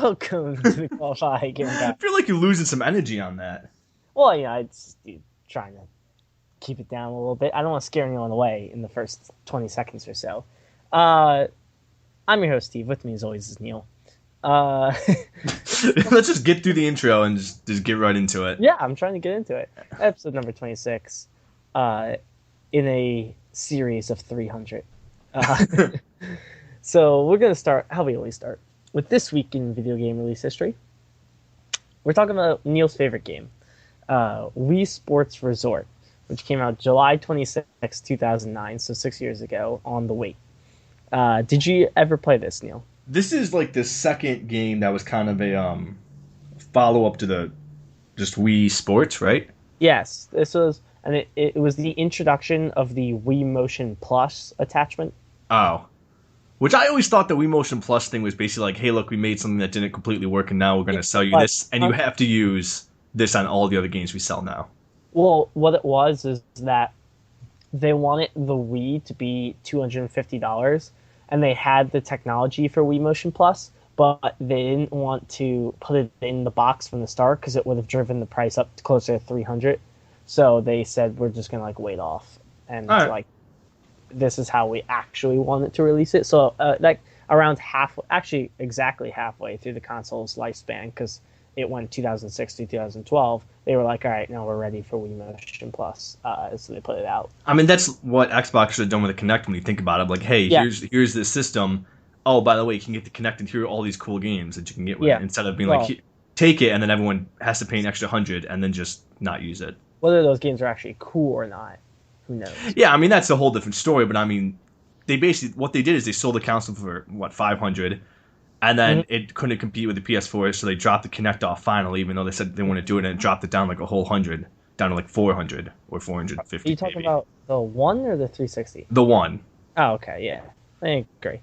Welcome to the Koalafied game I back. feel like you're losing some energy on that. Well, it's trying to keep it down a little bit. I don't want to scare anyone away in the first 20 seconds or so. Uh, I'm your host, Steve. With me, as always, is Neil. Uh, Let's just get through the intro and just get right into it. yeah, I'm trying to get into it. Episode number 26 uh, in a series of 300. Uh, so we're going to start how we always start with this week in video game release history. We're talking about Neil's favorite game, Wii Sports Resort, which came out July 26, 2009, so 6 years ago on the Wii. Did you ever play this, Neil? This is like the second game that was kind of a follow up to the just Wii Sports, right? Yes, this was, and it was the introduction of the Wii Motion Plus attachment. Oh. Which I always thought the Wii Motion Plus thing was basically like, hey, look, we made something that didn't completely work, and now we're going to sell you this, and you have to use this on all the other games we sell now. Well, what it was is that they wanted the Wii to be $250, and they had the technology for Wii Motion Plus, but they didn't want to put it in the box from the start because it would have driven the price up to closer to 300. So they said we're just gonna wait off and this is how we actually wanted to release it. So around actually exactly halfway through the console's lifespan, because it went 2006 to 2012. They were like, all right, now we're ready for Wii Motion Plus. So they put it out. I mean, that's what Xbox should have done with the Kinect when you think about it. Like, hey, here's this system. Oh, by the way, you can get the Kinect, and here are all these cool games that you can get with it. Instead of being take it, and then everyone has to pay an extra 100 and then just not use it. Whether those games are actually cool or not, who knows? Yeah, I mean, that's a whole different story, but I mean, what they did is they sold the console for, 500, and then it couldn't compete with the PS4, so they dropped the Kinect off finally, even though they said they want to do it, and it dropped it down like a whole 100, down to like 400 or 450. Are you talking about the one or the 360? The one. Oh, okay, yeah. I agree.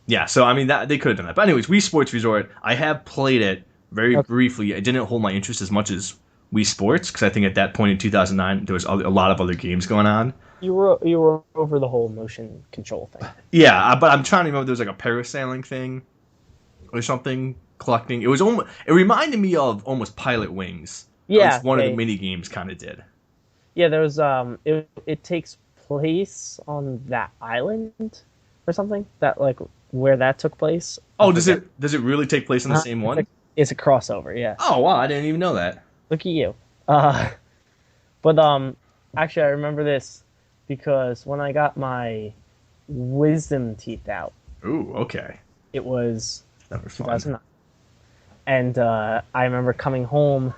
Yeah, so I mean, they could have done that. But anyways, Wii Sports Resort, I have played it very briefly. It didn't hold my interest as much as Wii Sports, because I think at that point in 2009, there was a lot of other games going on. You were over the whole motion control thing. Yeah, but I'm trying to remember, there was like a parasailing thing or something, collecting. It reminded me of almost Pilot Wings. Yeah. One of the mini games kind of did. Yeah, there was it takes place on that island or something, that like where that took place. Oh, does it really take place on the same one? It's a crossover, yeah. Oh wow, I didn't even know that. Look at you. But actually I remember this because when I got my wisdom teeth out. Ooh, okay. It was That was 2009. And I remember coming home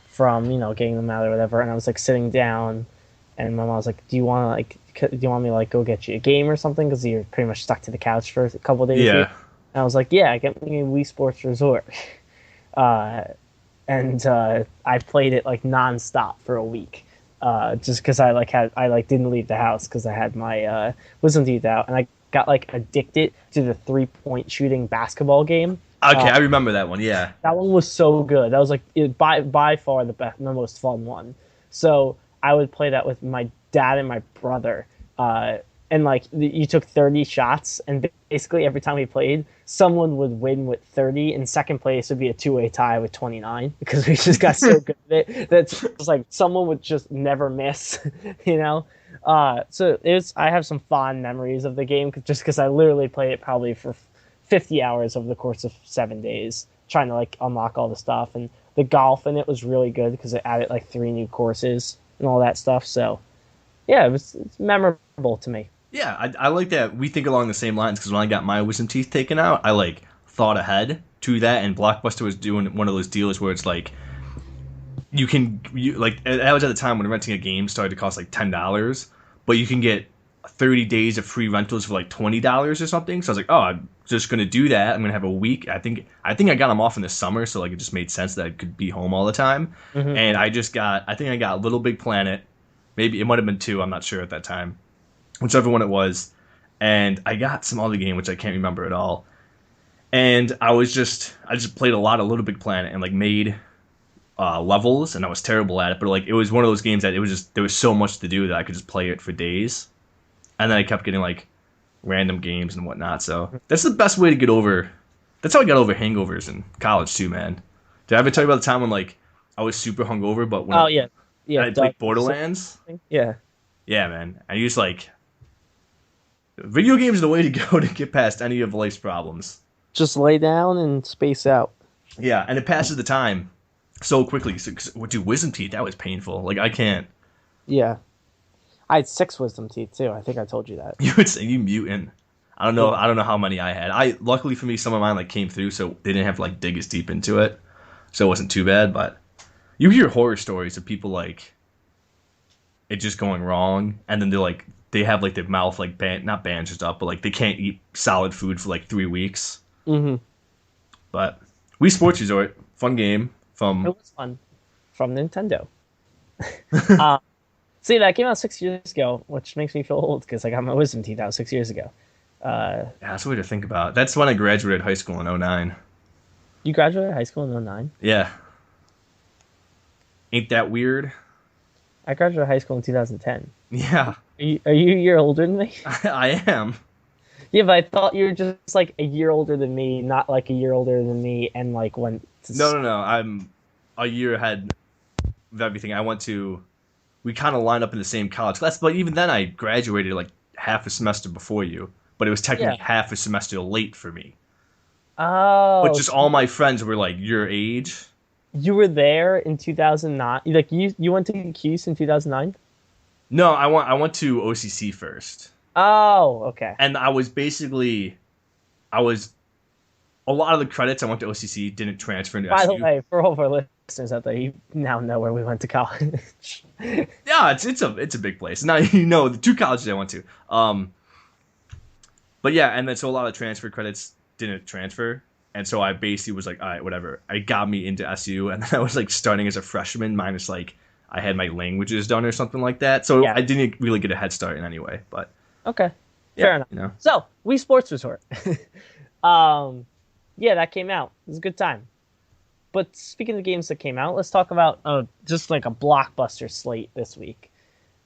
from, getting them out or whatever, and I was like sitting down, and my mom was like, do you want me to go get you a game or something, because you're pretty much stuck to the couch for a couple of days? Yeah. And I was like, yeah, get me a Wii Sports Resort. And I played it like nonstop for a week, just because I didn't leave the house because I had my wisdom teeth out, and I got like addicted to the 3-point shooting basketball game. Okay, I remember that one. Yeah, that one was so good. That was like by far the most fun one. So I would play that with my dad and my brother. And like you took 30 shots, and basically every time we played, someone would win with 30, and second place would be a two-way tie with 29, because we just got so good at it. That's just like someone would just never miss, So I have some fond memories of the game, just because I literally played it probably for 50 hours over the course of 7 days, trying to like unlock all the stuff. And the golf in it was really good because it added like 3 new courses and all that stuff. So yeah, it's memorable to me. Yeah, I like that we think along the same lines, because when I got my wisdom teeth taken out, I like thought ahead to that, and Blockbuster was doing one of those deals where it's like that was at the time when renting a game started to cost like $10, but you can get 30 days of free rentals for like $20 or something. So I was like, oh, I'm just gonna do that. I'm gonna have a week. I think I got them off in the summer, so like it just made sense that I could be home all the time. Mm-hmm. And I think I got Little Big Planet. Maybe it might have been 2. I'm not sure at that time. Whichever one it was, and I got some other game which I can't remember at all. And I just played a lot of Little Big Planet and like made levels, and I was terrible at it. But like it was one of those games that there was so much to do that I could just play it for days. And then I kept getting like random games and whatnot. So that's the best way to get over That's how I got over hangovers in college too, man. Did I ever tell you about the time when like I was super hungover, but when Oh yeah, yeah. I played Doug. Borderlands? Yeah, Yeah, man. I used like video games are the way to go to get past any of life's problems. just lay down and space out. Yeah, and it passes the time so quickly. So, dude, wisdom teeth, that was painful. Like I can't. Yeah, I had 6 wisdom teeth too. I think I told you that. You would say you mutant. I don't know. Yeah. I don't know how many I had. I luckily for me, some of mine like came through, so they didn't have to like dig as deep into it, so it wasn't too bad. But you hear horror stories of people like it just going wrong, and then they have like their mouth like not bandaged up, but like they can't eat solid food for like 3 weeks. Mm-hmm. But Wii Sports Resort, fun game It from. was fun from Nintendo. See, that came out 6 years ago, which makes me feel old because I got my wisdom teeth out 6 years ago. Yeah, that's a way to think about. That's when I graduated high school in '09. You graduated high school in '09. Yeah, ain't that weird? I graduated high school in 2010. Yeah, Are you a year older than me? I am. Yeah, but I thought you were just like a year older than me, not like a year older than me, and like went to. No. I'm a year ahead of everything. I went to. We kind of lined up in the same college class, but even then, I graduated like half a semester before you. But it was technically Yeah. half a semester late for me. But Oh, just all my friends were like your age. you were there in 2009. Like you went to Cuse in 2009. No, I went to OCC first, Oh, okay. and I was a lot of the credits I went to OCC didn't transfer into By the SU. way, for all of our listeners out there, you now know where we went to college. Yeah, it's a big place. Now you know the two colleges I went to. But yeah, and then so a lot of transfer credits didn't transfer, and so I basically was like, all right, whatever. It got me into SU, and then I was like starting as a freshman, minus like I had my languages done or something like that. So Yeah. I didn't really get a head start in any way. But Okay, yeah, fair enough. you know, So, Wii Sports Resort. um, yeah, that came out. It was a good time. But speaking of games that came out, let's talk about just like a blockbuster slate this week.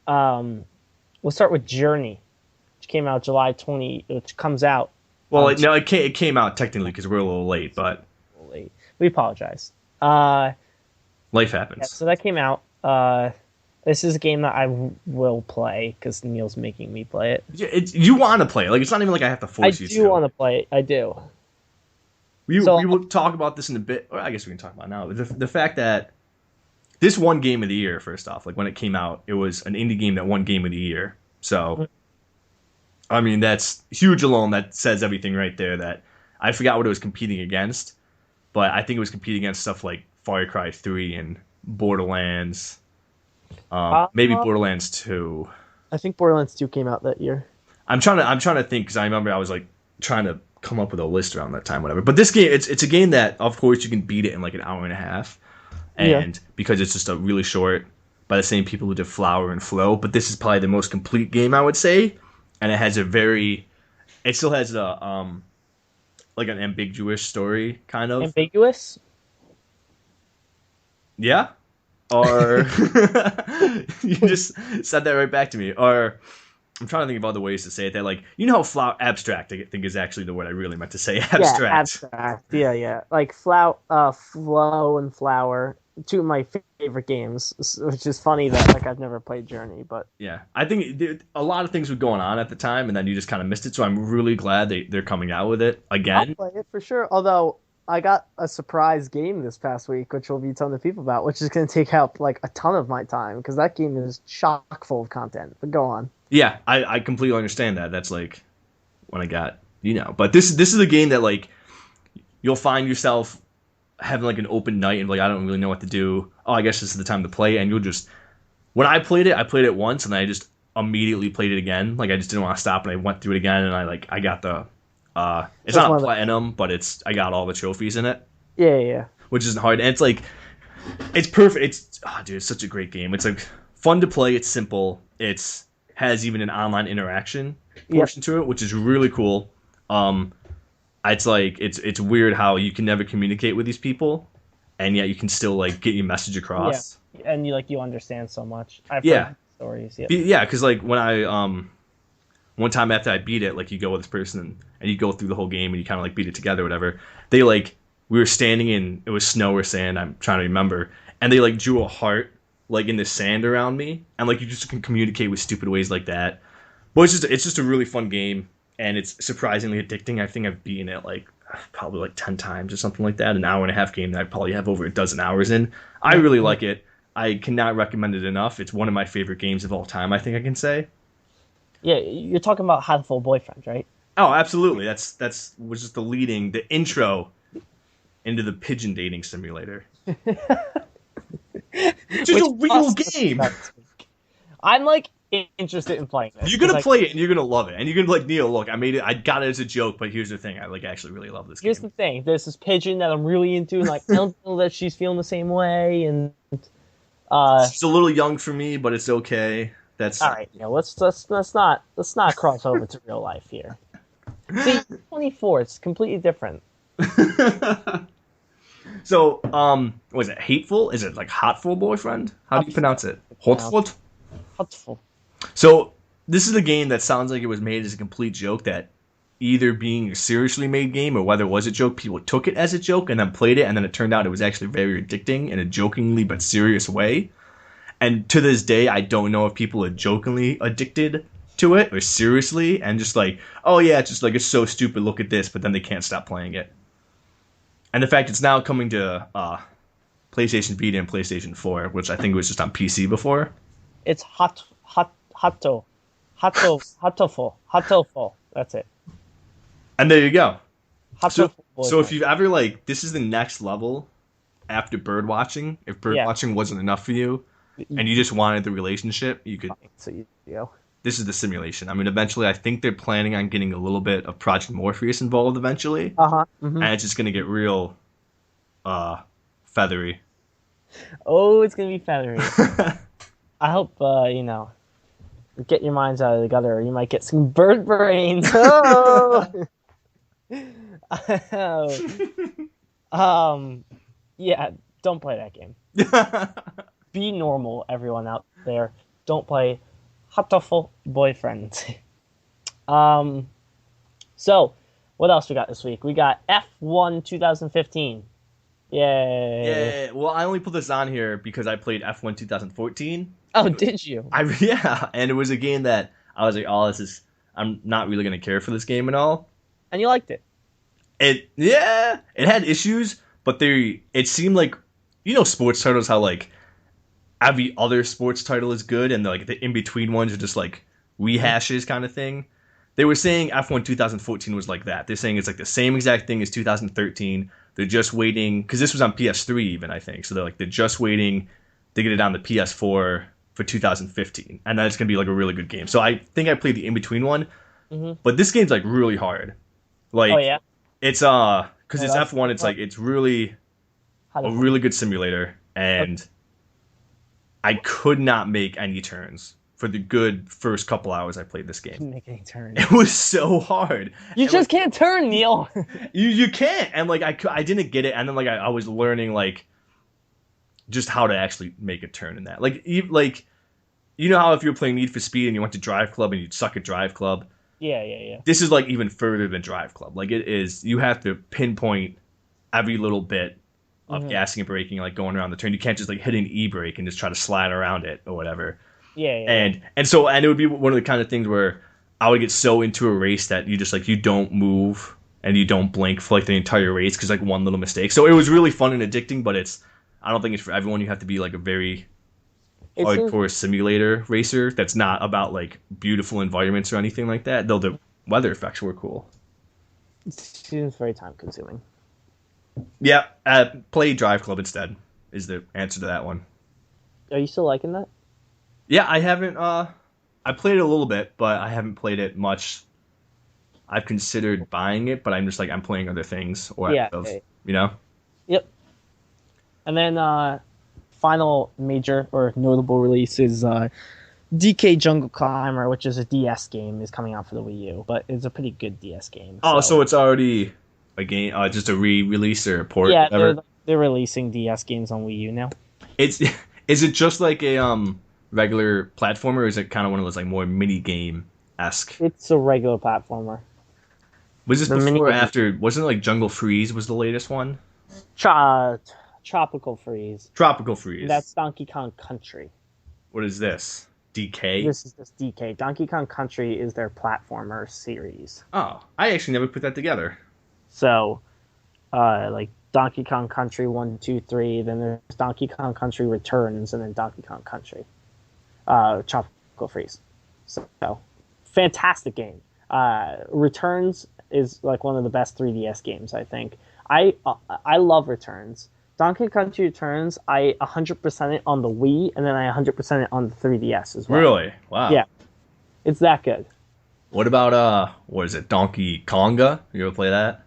We'll start with Journey, which came out July 20, which comes out well, no, it came out technically because we're a little late, but late. We apologize. life Yeah, happens. so that came out. This is a game that I will play because Neil's making me play it. Yeah, you want to play it. Like it's not even like I have to I force you do to. want to play it. I do. We So- will talk about this in a bit. Or I guess we can talk about it now. The fact that this won Game of the Year, first off, like when it came out, it was an indie game that won Game of the Year. So, I mean, that's huge alone. That says everything right there. That I forgot what it was competing against, but I think it was competing against stuff like Far Cry 3 and Borderlands, maybe Borderlands 2. I think Borderlands 2 came out that year. I'm trying to think because I remember I was like trying to come up with a list around that time, whatever. But this game, it's a game that of course you can beat it in like an hour and a half, and because it's just a really short by the same people who did Flower and Flow. But this is probably the most complete game I would say, and it has it still has a like an ambiguous story kind of. Ambiguous? Yeah. Or you just said that right back to me. Or I'm trying to think of other ways to say it. That like you know how abstract I think is actually the word I really meant to say. Abstract. Yeah, abstract. Yeah. Like Flow and Flower, two of my favorite games. Which is funny that like I've never played Journey, but Yeah, I think a lot of things were going on at the time, and then you just kind of missed it. So I'm really glad they're coming out with it I'll again. play it for sure. Although I got a surprise game this past week, which we'll be telling the people about, which is going to take out like a ton of my time because that game is chock full of content. But go on. Yeah, I completely understand that. That's like when I got but this is a game that like you'll find yourself having like an open night and like I don't really know what to do. Oh, I guess this is the time to play, and you'll just when I played it once and I just immediately played it again. Like I just didn't want to stop and I went through it again and I got the it's That's not one a of the- platinum, but I got all the trophies in it, Yeah. which isn't hard. And it's like it's perfect. Dude, it's such a great game. It's like fun to play. It's simple. It's has even an online interaction portion to it, which is really cool. It's like it's weird how you can never communicate with these people, and yet you can still like get your message across. Yeah. And you understand so much. I've Yeah. heard stories. Yeah. Yeah, because like when I one time after I beat it, like you go with this person and you go through the whole game and you kind of like beat it together, or whatever. They like we were standing in it was snow or sand. I'm trying to remember, and they like drew a heart like in the sand around me, and like you just can communicate with stupid ways like that. But it's just a really fun game, and it's surprisingly addicting. I think I've beaten it like probably like 10 times or something like that. An hour and a half game that I probably have over a dozen hours in. I really like it. I cannot recommend it enough. It's one of my favorite games of all time, I think I can say. Yeah, you're talking about Hatful Boyfriend, right? Oh, absolutely. That's was just the intro into the pigeon dating simulator. Which is a real game. I'm like interested in playing this. You're gonna play it and you're gonna love it. And you're gonna be like, Neil, look, I got it as a joke, but here's the thing, I like actually really love this game. Here's the thing, there's this pigeon that I'm really into, and like I don't know that she's feeling the same way, and she's a little young for me, but it's okay. That's all right. Let's not cross over to real life here. See, 24, it's completely different. So, was it hateful? Is it like hotful boyfriend? How do you pronounce it? Hotful? Hotful. So, this is a game that sounds like it was made as a complete joke, that either being a seriously made game or whether it was a joke, people took it as a joke and then played it, and then it turned out it was actually very addicting in a jokingly but serious way. And to this day, I don't know if people are jokingly addicted to it or seriously and just like, oh yeah, it's just like, it's so stupid, look at this, but then they can't stop playing it. And the fact it's now coming to PlayStation Vita and PlayStation 4, which I think was just on PC before. It's hotoful. That's it. And there you go. So if you've ever like, this is the next level after bird watching. If bird watching wasn't enough for you, and you just wanted the relationship, you could. So you go. This is the simulation. I mean, eventually, I think they're planning on getting a little bit of Project Morpheus involved eventually. Mm-hmm. And it's just gonna get real, feathery. Oh, it's gonna be feathery. I hope get your minds out of the gutter, or you might get some bird brains. Oh. Yeah, don't play that game. Be normal, everyone out there. Don't play Hatoful Boyfriend. So, what else we got this week? We got F1 2015. Yay! Yeah. Well, I only put this on here because I played F1 2014. Oh, did you? Yeah, and it was a game that I was like, oh, I'm not really gonna care for this game at all. And you liked it. It had issues, but it seemed like, sports titles, how like every other sports title is good and like the in between ones are just like rehashes kind of thing. They were saying F1 2014 was like that. They're saying it's like the same exact thing as 2013. They're just waiting because this was on PS3 even, I think. So they're just waiting to get it on the PS4 for 2015, and then it's gonna be like a really good game. So I think I played the in between one, but this game's like really hard. Like, oh yeah. It's because it's F1. It's like it's really a really good simulator, and I could not make any turns for the good first couple hours I played this game. Couldn't make any turns. It was so hard. You just can't turn, Neil. you can't, and like I didn't get it, and then like I was learning like just how to actually make a turn in that. Like you know how if you're playing Need for Speed and you went to Drive Club and you'd suck at Drive Club. Yeah. This is like even further than Drive Club. Like it is, you have to pinpoint every little bit of gassing and braking, like going around the turn. You can't just like hit an e-brake and just try to slide around it or whatever. Yeah. And so it would be one of the kind of things where I would get so into a race that you just like you don't move and you don't blink for like the entire race because like one little mistake. So it was really fun and addicting, but I don't think it's for everyone. You have to be like a very hardcore simulator racer that's not about like beautiful environments or anything like that, though the weather effects were cool. It seems very time consuming. Yeah, play Drive Club instead is the answer to that one. Are you still liking that? Yeah, I haven't I played it a little bit, but I haven't played it much. I've considered buying it, but I'm just like I'm playing other things Yep. And then final major or notable release is DK Jungle Climber, which is a DS game, is coming out for the Wii U, but it's a pretty good DS game. Oh, so it's already a game, just a re-release or a port? Yeah, they're releasing DS games on Wii U now. Is it just like a regular platformer, or is it kind of one of those like more mini game esque. It's a regular platformer. Was this The mini before or after? Wasn't it like Jungle Freeze was the latest one? Tra- Tropical Freeze. Tropical Freeze. That's Donkey Kong Country. What is this? DK? This is just DK. Donkey Kong Country is their platformer series. Oh, I actually never put that together. So, like Donkey Kong Country 1, 2, 3. Then there's Donkey Kong Country Returns, and then Donkey Kong Country. Tropical Freeze. So, fantastic game. Returns is like one of the best 3DS games, I think. I love Returns. Donkey Kong Country Returns, I 100% it on the Wii, and then I 100% it on the 3DS as well. Really? Wow. Yeah, it's that good. What about what is it? Donkey Konga? You ever play that?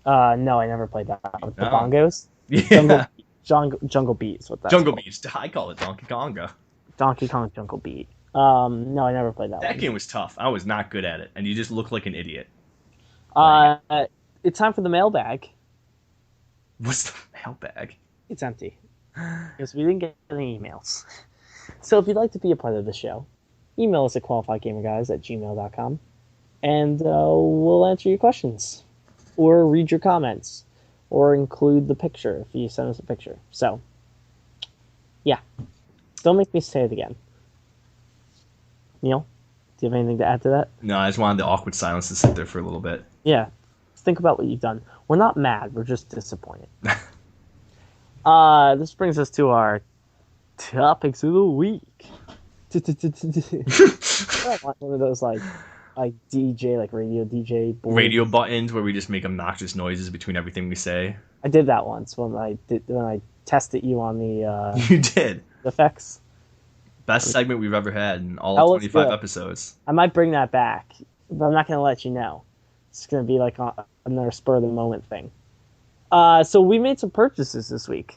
No, I never played that. With the No. bongos? Yeah. Jungle Beat is what that's Jungle called. Beast. I call it Donkey Konga. Donkey Kong Jungle Beat. No, I never played that That one. game was tough. I was not good at it, and you just look like an idiot. Uh, it's time for the mailbag. What's the mailbag? It's empty because we didn't get any emails. So if you'd like to be a part of the show, email us at qualifiedgamerguys@gmail.com, and we'll answer your questions or read your comments or include the picture if you send us a picture. So, yeah. Don't make me say it again. Neil, do you have anything to add to that? No, I just wanted the awkward silence to sit there for a little bit. Yeah. Think about what you've done. We're not mad. We're just disappointed. This brings us to our topics of the week. I want one of those like DJ, like radio DJ boards. Radio buttons where we just make obnoxious noises between everything we say. I did that once when I tested you on the You did. effects. Best segment we've ever had in all That of was 25 good. episodes. I might bring that back, but I'm not going to let you know. It's going to be like another spur of the moment thing. So we made some purchases this week.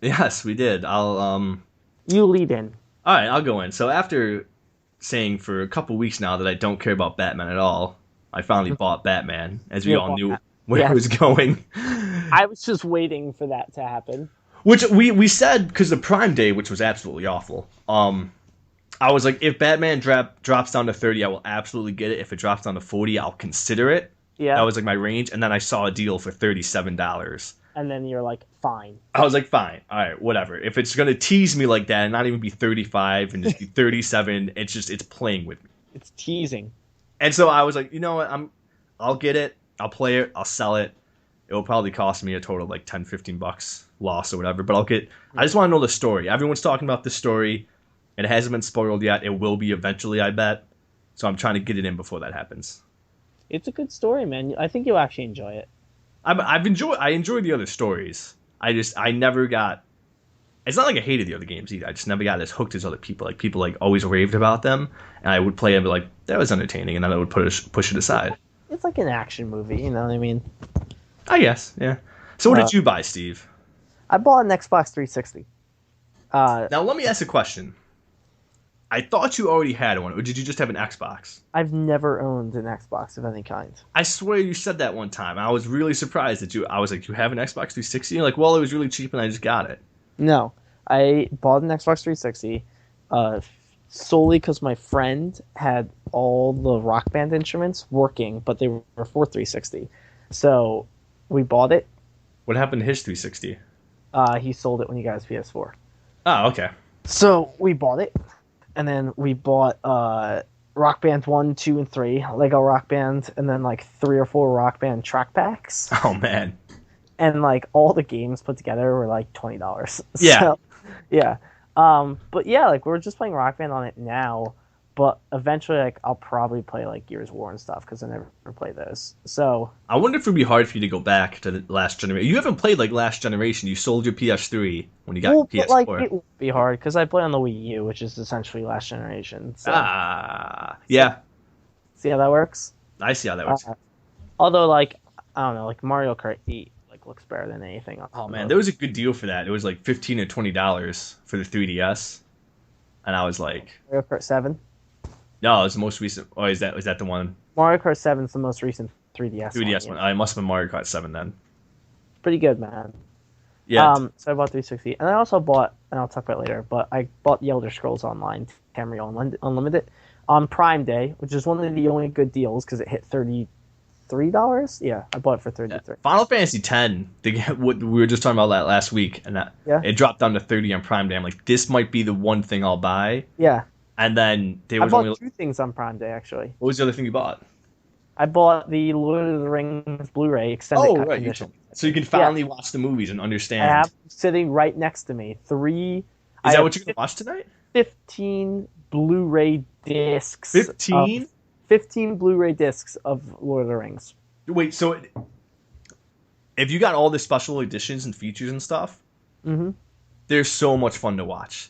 Yes, we did. You lead in. All right, I'll go in. So after saying for a couple weeks now that I don't care about Batman at all, I finally bought Batman, as we You all bought knew that. where Yeah. it was going. I was just waiting for that to happen. Which we said because the Prime Day, which was absolutely awful. I was like, if Batman drops down to 30, I will absolutely get it. If it drops down to 40, I'll consider it. Yeah. That was like my range, and then I saw a deal for $37. And then you're like, fine. I was like, fine, all right, whatever. If it's gonna tease me like that and not even be 35 and just be 37, it's playing with me. It's teasing. And so I was like, you know what, I'll get it, I'll play it, I'll sell it. It will probably cost me a total of like $10-15 loss or whatever, but I just want to know the story. Everyone's talking about the story. It hasn't been spoiled yet. It will be eventually, I bet. So I'm trying to get it in before that happens. It's a good story, man. I think you'll actually enjoy it. I enjoy the other stories. I never got. It's not like I hated the other games either. I just never got as hooked as other people. Like people like always raved about them, and I would play and be like, that was entertaining, and then I would push it aside. It's like an action movie, you know what I mean? I guess, yeah. So what did you buy, Steve? I bought an Xbox 360. Now let me ask a question. I thought you already had one, or did you just have an Xbox? I've never owned an Xbox of any kind. I swear you said that one time. I was really surprised that I was like, you have an Xbox 360? You're like, well, it was really cheap and I just got it. No, I bought an Xbox 360 solely because my friend had all the Rock Band instruments working, but they were for 360. So we bought it. What happened to his 360? He sold it when he got his PS4. Oh, okay. So we bought it, and then we bought Rock Band 1, 2, and 3, Lego Rock Band, and then like 3 or 4 Rock Band track packs. Oh, man. And like all the games put together were like $20. Yeah. So, yeah. But yeah, like we're just playing Rock Band on it now, but eventually like I'll probably play like Gears of War and stuff because I never played those. So I wonder if it would be hard for you to go back to the last generation. You haven't played like last generation. You sold your PS3 when you got your PS4. but, like it would be hard because I play on the Wii U, which is essentially last generation. So Yeah. see how that works? I see how that works. Although like I don't know, like Mario Kart 8 like looks better than anything. Oh man, there was a good deal for that. It was like $15 or $20 for the 3DS, and I was like, Mario Kart 7. no, it was the most recent. Oh, is that the one? Mario Kart 7 is the most recent 3DS. 3DS one. Yeah. I must have been Mario Kart 7 then. Pretty good, man. Yeah. So I bought 360, and I also bought, and I'll talk about it later, but I bought The Elder Scrolls Online, Tamriel Unlimited. on Prime Day, which is one of the only good deals because it hit $33. Yeah, I bought it for 33. Final Fantasy X, what we were just talking about that last week, and that Yeah, it dropped down to 30 on Prime Day. I'm like, this might be the one thing I'll buy. yeah. And then there I was bought only two things on Prime Day actually. what was the other thing you bought? I bought the Lord of the Rings Blu-ray extended Oh, cut right, you edition. told me. So you can Yeah, finally watch the movies and I have understand. them sitting right next to me. Three. Is I that have what you're gonna watch tonight? 15 Blu-ray discs of 15? 15 Blu-ray discs of Lord of the Rings. Wait, so if you got all the special editions and features and stuff, Hmm. they're so much fun to watch.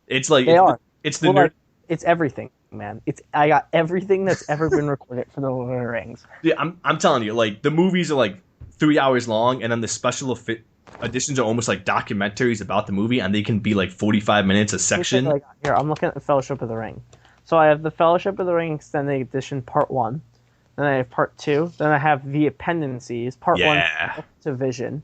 It's like They are. it's the Well, nerd. like it's everything, man. I got everything that's ever been recorded for the Lord of the Rings. Yeah, I'm telling you, like the movies are like 3 hours long, and then the editions are almost like documentaries about the movie, and they can be like 45 minutes a Let me tell you section. what I got here, I'm looking at the Fellowship of the Ring. So I have the Fellowship of the Ring extended edition part 1. Then I have part 2. Then I have the appendices, part 1 Yeah, to Vision.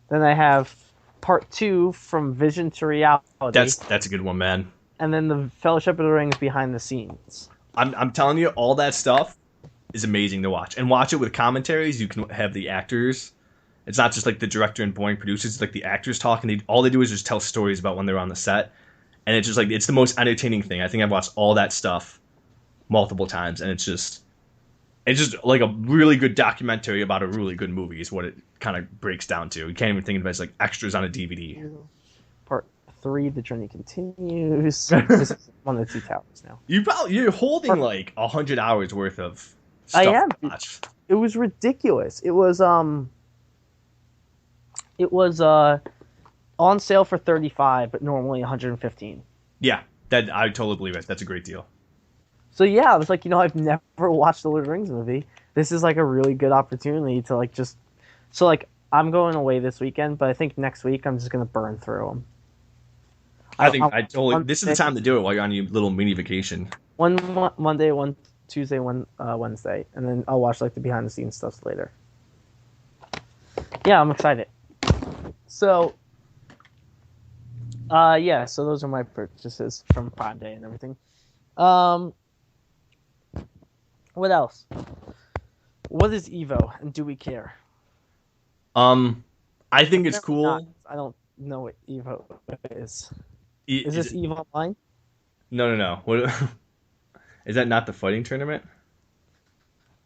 Then I have part 2 from Vision to Reality. that's a good one, man. And then the Fellowship of the Rings behind the scenes. I'm telling you, all that stuff is amazing to watch, and watch it with commentaries. You can have the actors. It's not just like the director and boring producers. It's like the actors talking. All they do is just tell stories about when they're on the set, and it's just like it's the most entertaining thing. I think I've watched all that stuff multiple times, and it's just like a really good documentary about a really good movie. Is what it kind of breaks down to. You can't even think of it as like extras on a DVD. Part 3, The Journey Continues. This is one of the 2 towers now. You're holding like 100 hours worth of I stuff am. to watch. It was ridiculous. It was on sale for 35, but normally 115. Yeah, that I totally believe it. That's a great deal. So yeah, I was like, I've never watched the Lord of the Rings movie. This is like a really good opportunity to like just. So like, I'm going away this weekend, but I think next week I'm just gonna burn through them. I think I totally. This is the time to do it while you're on your little mini vacation. One Monday, one Tuesday, one Wednesday, and then I'll watch like the behind the scenes stuff later. Yeah, I'm excited. So, yeah, so those are my purchases from Prime Day and everything. What else? What is Evo, and do we care? I think it's Never cool. not. I don't know what Evo is. Is this Evo Online? No. What is that? Not the fighting tournament?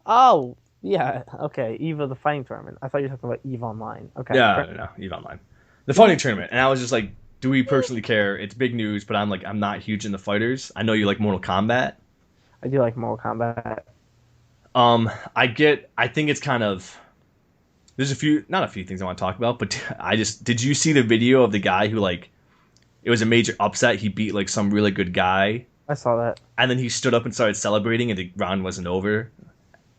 Oh, yeah. Okay, Evo the fighting tournament. I thought you were talking about Evo Online. Okay. No. Eve Online, the fighting tournament. And I was just like, do we personally care? It's big news, but I'm not huge in the fighters. I know you like Mortal Kombat. I do like Mortal Kombat. I think it's kind of. There's not a few things I want to talk about, but did you see the video of the guy who like, it was a major upset. He beat like some really good guy, I saw that. and then he stood up and started celebrating, and the round wasn't over,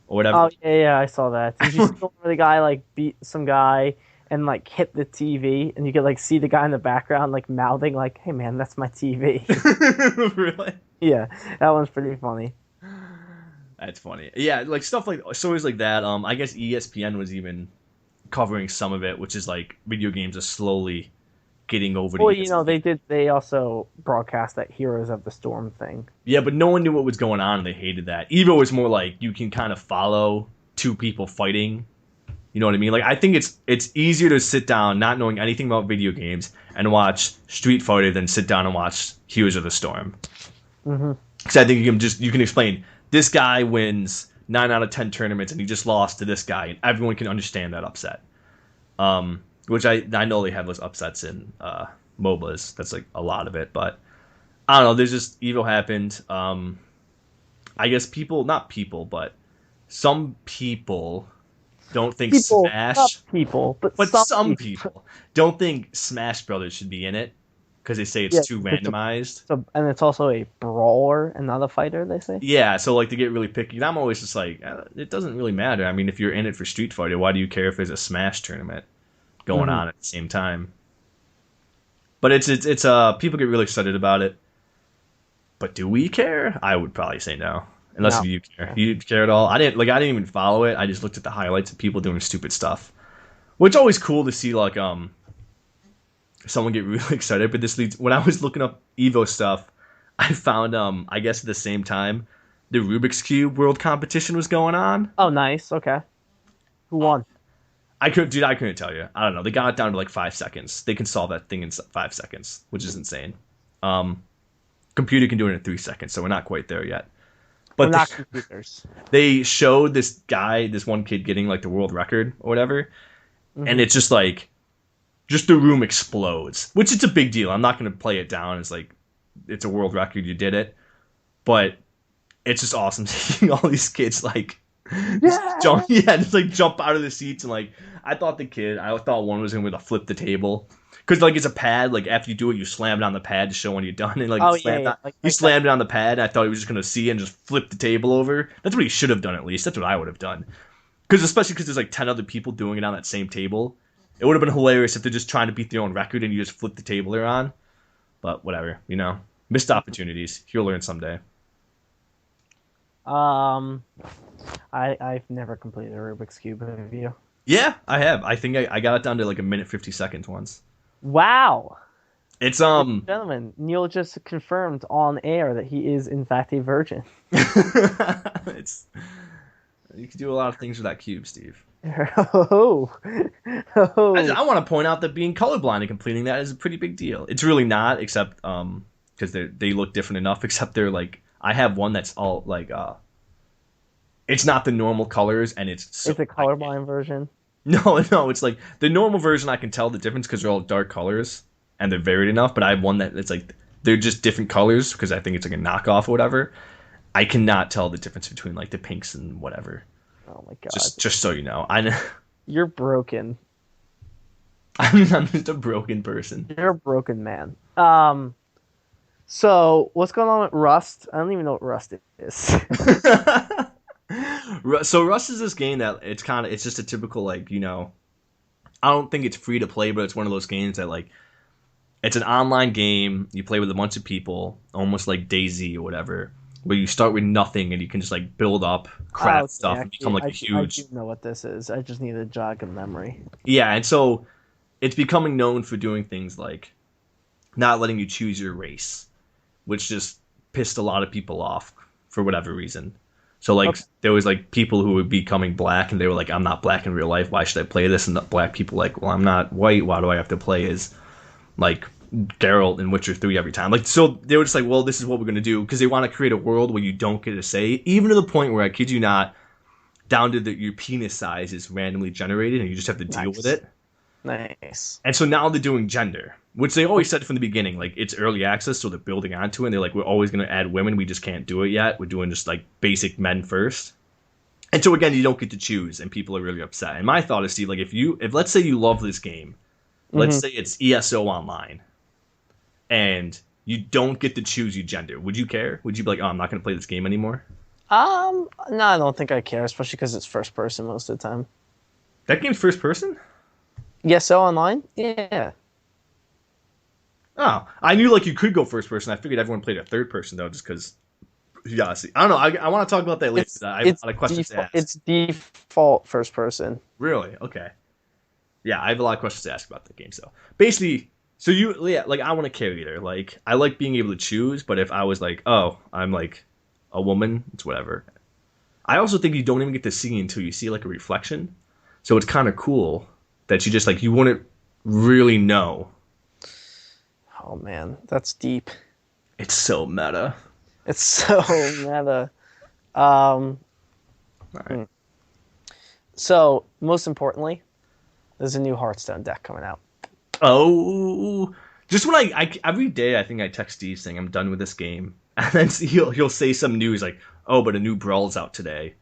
or whatever. Oh yeah, I saw that. Did you see where the guy like beat some guy and like hit the TV, and you could like see the guy in the background like mouthing like, "Hey man, that's my TV." Really? Yeah, that one's pretty funny. That's funny. Yeah, like stuff like stories like that. I guess ESPN was even covering some of it, which is like video games are slowly getting over to Well, ESPN. they also broadcast that Heroes of the Storm thing. Yeah, but no one knew what was going on, and they hated that. Evo was more like you can kind of follow two people fighting. You know what I mean? Like I think it's easier to sit down not knowing anything about video games and watch Street Fighter than sit down and watch Heroes of the Storm. Mm-hmm. Because I think you can explain this guy wins 9 out of 10 tournaments and he just lost to this guy, and everyone can understand that upset. Which I know they have those upsets in MOBAs. That's like a lot of it, but I don't know. There's just Evo happened. I guess but some people don't think Smash. Not people, but Some people. people don't think Smash Brothers should be in it because they say it's too randomized. And it's also a brawler and not a fighter. They say. Yeah, so like they get really picky. And I'm always just like, it doesn't really matter. I mean, if you're in it for Street Fighter, why do you care if there's a Smash tournament going on at the same time? But it's people get really excited about it. But do we care? I would probably say no. Unless you care. You care at all? I didn't even follow it. I just looked at the highlights of people doing stupid stuff. Which is always cool to see like someone get really excited. But this leads when I was looking up Evo stuff, I found I guess at the same time the Rubik's Cube World Competition was going on. Oh, nice. Okay. Who won? I couldn't tell you. I don't know. They got it down to like 5 seconds. They can solve that thing in 5 seconds, which is insane. Um, Computer can do it in 3 seconds, so we're not quite there yet. We're But not computers. they showed this guy, this one kid getting like the world record or whatever, and it's just like, just the room explodes, which it's a big deal. I'm not going to play it down as like, it's a world record, you did it. But it's just awesome seeing all these kids like just like jump out of the seats and like I thought one was gonna flip the table because like it's a pad, like after you do it you slam it on the pad to show when you're done, and like he slammed it on the pad and I thought he was just gonna see and just flip the table over. That's what he should have done. At least that's what I would have done, because especially because there's like 10 other people doing it on that same table. It would have been hilarious if they're just trying to beat their own record and you just flip the table they're on. But whatever, missed opportunities. You'll learn someday. I've never completed a Rubik's Cube. Have you? Yeah, I have. I think I got it down to like a minute 50 seconds once. Wow. It's Gentlemen, Neil just confirmed on air that he is in fact a virgin. it's you can do a lot of things with that cube, Steve. Oh. I want to point out that being colorblind and completing that is a pretty big deal. It's really not, except because they look different enough. Except they're like, I have one that's all like it's not the normal colors, and it's a colorblind version. No, it's like the normal version. I can tell the difference because they're all dark colors and they're varied enough. But I have one that it's like they're just different colors because I think it's like a knockoff or whatever. I cannot tell the difference between like the pinks and whatever. Oh my god! Just so you know, I know you're broken. I'm just a broken person. You're a broken man. So what's going on with Rust? I don't even know what Rust is. So Rust is this game that it's just a typical like, I don't think it's free to play, but it's one of those games that like, it's an online game. You play with a bunch of people, almost like DayZ or whatever, where you start with nothing and you can just like build up, craft stuff, and become like a huge. I do know what this is. I just need a jog of memory. Yeah, and so it's becoming known for doing things like not letting you choose your race, which just pissed a lot of people off for whatever reason. So like there was like people who were becoming black and they were like, I'm not black in real life, why should I play this? And the black people like, well, I'm not white, why do I have to play as like Geralt in Witcher 3 every time? Like, so they were just like, well, this is what we're gonna do, because they want to create a world where you don't get a say, even to the point where, I kid you not, down to your penis size is randomly generated and you just have to deal with it. Nice. And so now they're doing gender, which they always said from the beginning, like it's early access, so they're building onto it. And they're like, we're always going to add women. We just can't do it yet. We're doing just like basic men first. And so again, you don't get to choose, and people are really upset. And my thought is, Steve, like if let's say you love this game, let's say it's ESO Online, and you don't get to choose your gender, would you care? Would you be like, oh, I'm not going to play this game anymore? No, I don't think I care, especially because it's first person most of the time. That game's first person? ESO Online? Yeah. Oh, I knew like you could go first person. I figured everyone played a third person though, just because. Yeah, see, I don't know. I want to talk about that later. I have a lot of questions to ask. It's default first person. Really? Okay. Yeah, I have a lot of questions to ask about the game. So basically, like I want to care either. Like I like being able to choose, but if I was like, oh, I'm like a woman, it's whatever. I also think you don't even get to see until you see like a reflection. So it's kind of cool that you just like you wouldn't really know. Oh man, that's deep. It's so meta. It's so meta. Right. So most importantly, there's a new Hearthstone deck coming out. Oh, just when I every day I think I text Steve saying I'm done with this game, and then he'll say some news like, oh, but a new Brawl's out today,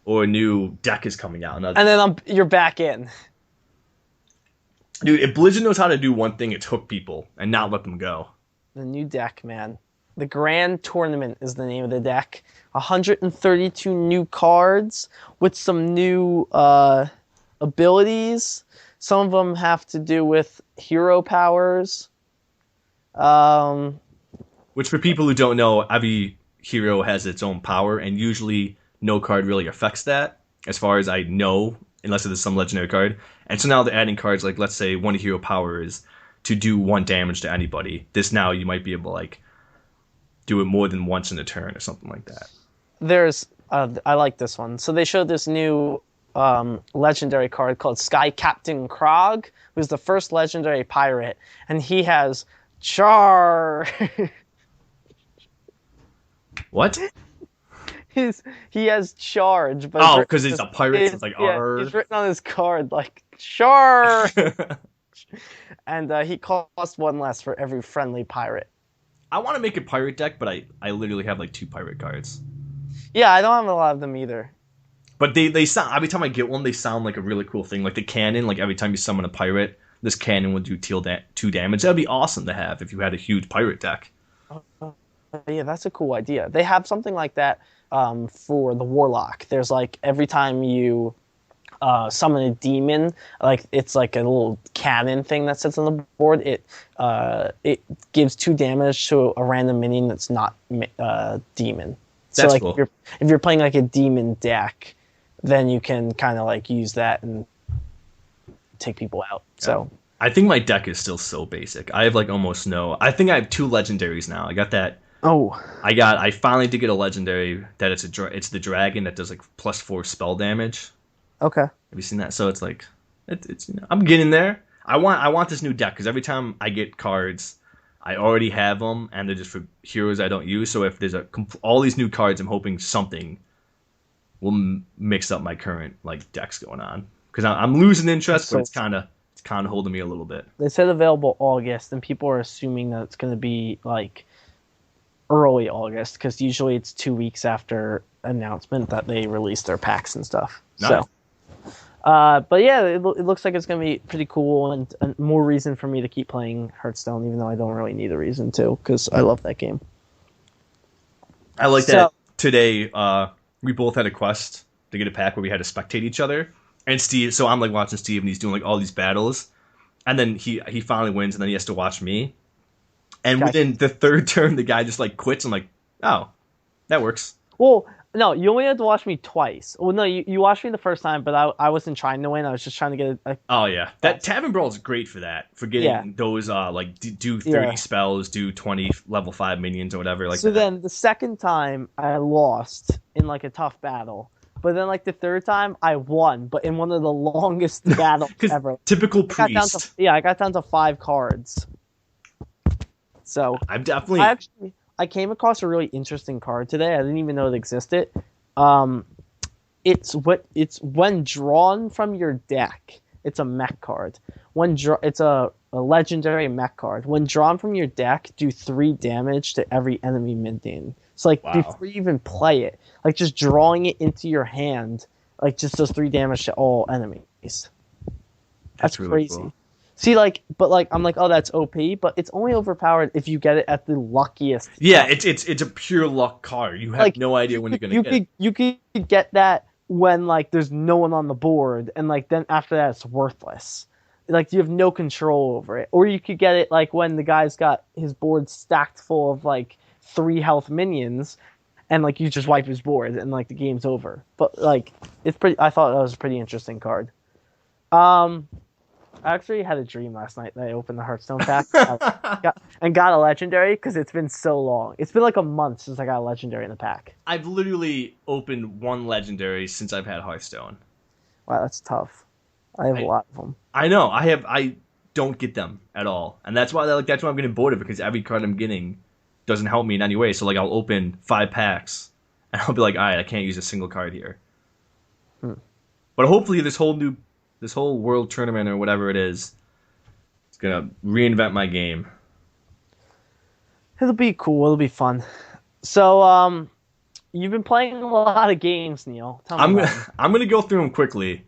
or a new deck is coming out, and then you're back in. Dude, if Blizzard knows how to do one thing, it's hook people and not let them go. The new deck, man. The Grand Tournament is the name of the deck. 132 new cards with some new abilities. Some of them have to do with hero powers. Which, for people who don't know, every hero has its own power, and usually no card really affects that, as far as I know, unless it's some legendary card. And so now they're adding cards like, let's say one hero power is to do 1 damage to anybody. This now you might be able to like do it more than once in a turn or something like that. there's I like this one. So they showed this new legendary card called Sky Captain Krog, who's the first legendary pirate, and he has Char. What? He has charge, but Oh, because he's a pirate, so it's like yeah, R. it's written on his card like Char, and he costs one less for every friendly pirate. I want to make a pirate deck, but I literally have like 2 pirate cards. Yeah, I don't have a lot of them either. But they sound every time I get one, they sound like a really cool thing. Like the cannon, like every time you summon a pirate, this cannon would do 2 damage. That'd be awesome to have if you had a huge pirate deck. Yeah, that's a cool idea. They have something like that for the warlock. There's like every time you summon a demon, like it's like a little cannon thing that sits on the board. It gives 2 damage to a random minion that's not demon. So That's like cool. if you're playing like a demon deck, then you can kind of like use that and take people out. So I think my deck is still so basic. I have like almost no. I think I have 2 legendaries now. I got that. oh I finally did get a legendary that it's the dragon that does like +4 spell damage. okay. Have you seen that? So it's like it's I'm getting there. I want this new deck because every time I get cards, I already have them and they're just for heroes I don't use. So if there's all these new cards, I'm hoping something will mix up my current like decks going on because I'm losing interest, but So it's kind of holding me a little bit. they said available August, and people are assuming that it's going to be like early August because usually it's 2 weeks after announcement that they release their packs and stuff. Nice. So, but yeah, it looks like it's going to be pretty cool and more reason for me to keep playing Hearthstone, even though I don't really need a reason to because I love that game. I like So, that today. We both had a quest to get a pack where we had to spectate each other, and Steve. So I'm like watching Steve, and he's doing like all these battles, and then he finally wins, and then he has to watch me. And Gotcha. within the third turn, the guy just like quits. I'm like, oh, that works. well, no, you only had to watch me twice. Well, no, you watched me the first time, but I wasn't trying to win. I was just trying to get a Oh yeah, that Tavern Brawl is great for that. For getting yeah. those like do 30 Yeah. spells, do 20 level 5 minions or whatever like So that. then the second time I lost in like a tough battle. But then like the third time I won, but in one of the longest battles Because ever. typical I got down to, priest. yeah, I got down to 5 cards. So I'm definitely. I came across a really interesting card today. I didn't even know it existed. Um, it's when drawn from your deck. It's a mech card. It's a legendary mech card. When drawn from your deck, do 3 damage to every enemy minion. So like Wow. before you even play it, like just drawing it into your hand, like just does 3 damage to all enemies. That's really crazy. cool. See, like, but like, I'm like, oh, that's OP, but it's only overpowered if you get it at the luckiest. Yeah, time. it's a pure luck card. You have Like, no idea when you're gonna get it. you could get that when like there's no one on the board, and like then after that it's worthless. Like you have no control over it, or you could get it like when the guy's got his board stacked full of like 3 health minions, and like you just wipe his board and like the game's over. But like it's pretty. I thought that was a pretty interesting card. I actually had a dream last night that I opened the Hearthstone pack and got a legendary because it's been so long. It's been like a month since I got a legendary in the pack. I've literally opened 1 legendary since I've had Hearthstone. Wow, that's tough. I have a lot of them. I know. I don't get them at all, and that's why I'm getting bored of it because every card I'm getting doesn't help me in any way. So like I'll open 5 packs and I'll be like, all right, I can't use a single card here. But hopefully this whole world tournament or whatever it is, it's gonna reinvent my game. It'll be cool. It'll be fun. So, you've been playing a lot of games, Neil. Tell me about them. I'm gonna go through them quickly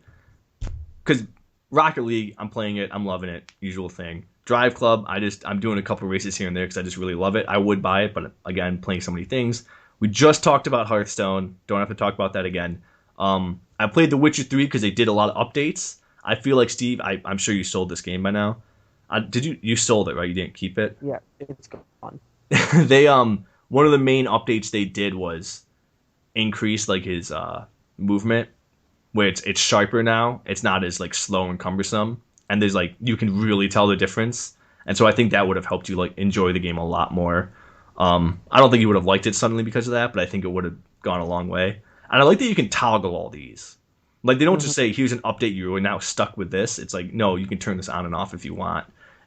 because Rocket League, I'm playing it, I'm loving it, usual thing. Drive Club, I'm doing a couple races here and there because I just really love it. I would buy it, but again, playing so many things. We just talked about Hearthstone. Don't have to talk about that again. I played The Witcher 3 because they did a lot of updates. I feel like Steve, I'm sure you sold this game by now. Did you sold it, right? You didn't keep it. Yeah, it's gone. They one of the main updates they did was increase like his movement, where it's sharper now. It's not as like slow and cumbersome, and there's like you can really tell the difference. And so I think that would have helped you like enjoy the game a lot more. I don't think you would have liked it suddenly because of that, but I think it would have gone a long way. And I like that you can toggle all these. Like they don't Hmm. just say, "Here's an update. You are now stuck with this." It's like, no, you can turn this on and off if you want.